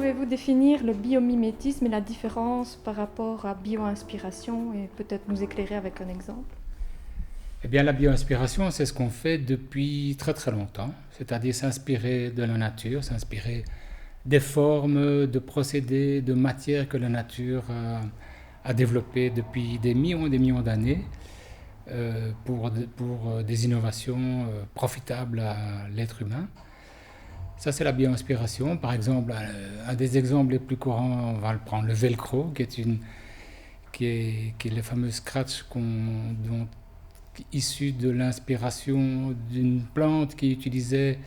pouvez-vous définir le biomimétisme et la différence par rapport à bio-inspiration et peut-être nous éclairer avec un exemple? Eh bien, la bio-inspiration, c'est ce qu'on fait depuis très très longtemps, c'est-à-dire s'inspirer de la nature, s'inspirer des formes, de procédés, de matières que la nature a développées depuis des millions d'années pour des innovations profitables à l'être humain. Ça, c'est la bio-inspiration. Par exemple, un des exemples les plus courants, on va le prendre, le velcro, qui est le fameux scratch issu de l'inspiration d'une plante qui utilisait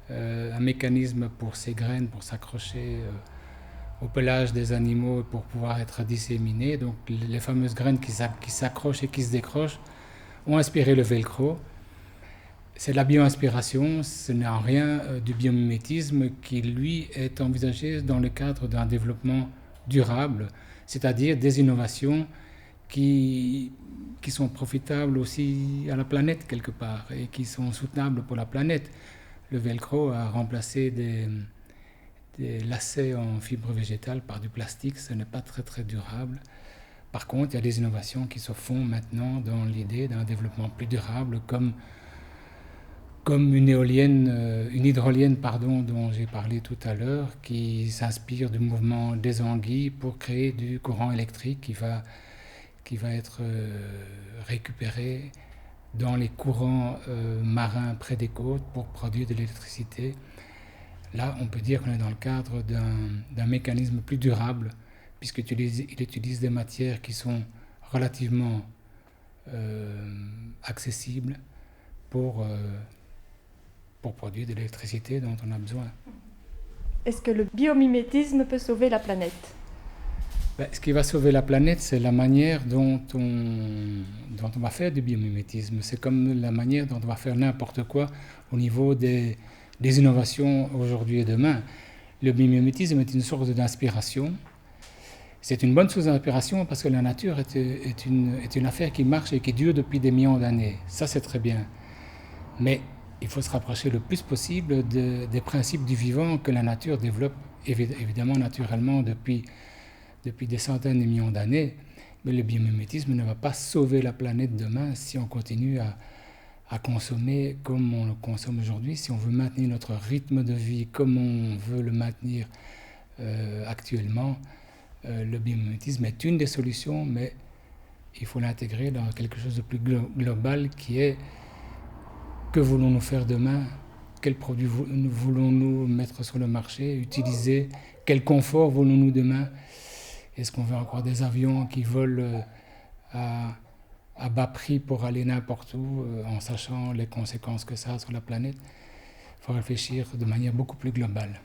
un mécanisme pour ses graines, pour s'accrocher au pelage des animaux et pour pouvoir être disséminées. Donc les fameuses graines qui s'accrochent et qui se décrochent ont inspiré le velcro. C'est de la bio-inspiration, ce n'est en rien du biomimétisme qui, lui, est envisagé dans le cadre d'un développement durable, c'est-à-dire des innovations qui sont profitables aussi à la planète quelque part et qui sont soutenables pour la planète. Le velcro a remplacé des lacets en fibre végétale par du plastique, ce n'est pas très très durable. Par contre, il y a des innovations qui se font maintenant dans l'idée d'un développement plus durable, comme une hydrolienne dont j'ai parlé tout à l'heure, qui s'inspire du mouvement des anguilles pour créer du courant électrique qui va être récupéré dans les courants marins près des côtes pour produire de l'électricité. Là, on peut dire qu'on est dans le cadre d'un mécanisme plus durable, puisqu'il utilise des matières qui sont relativement accessibles pour produire de l'électricité dont on a besoin. Est-ce que le biomimétisme peut sauver la planète? Ce qui va sauver la planète, c'est la manière dont on va faire du biomimétisme. C'est comme la manière dont on va faire n'importe quoi au niveau des innovations aujourd'hui et demain. Le biomimétisme est une source d'inspiration. C'est une bonne source d'inspiration parce que la nature est une affaire qui marche et qui dure depuis des millions d'années. Ça, c'est très bien. Mais il faut se rapprocher le plus possible des principes du vivant que la nature développe, évidemment naturellement depuis des centaines de millions d'années. Mais le biomimétisme ne va pas sauver la planète demain si on continue à consommer comme on le consomme aujourd'hui. Si on veut maintenir notre rythme de vie comme on veut le maintenir actuellement, le biomimétisme est une des solutions, mais il faut l'intégrer dans quelque chose de plus global qui est: que voulons-nous faire demain? Quels produits voulons-nous mettre sur le marché, utiliser? Quel confort voulons-nous demain? Est-ce qu'on veut encore des avions qui volent à bas prix pour aller n'importe où, en sachant les conséquences que ça a sur la planète? Il faut réfléchir de manière beaucoup plus globale.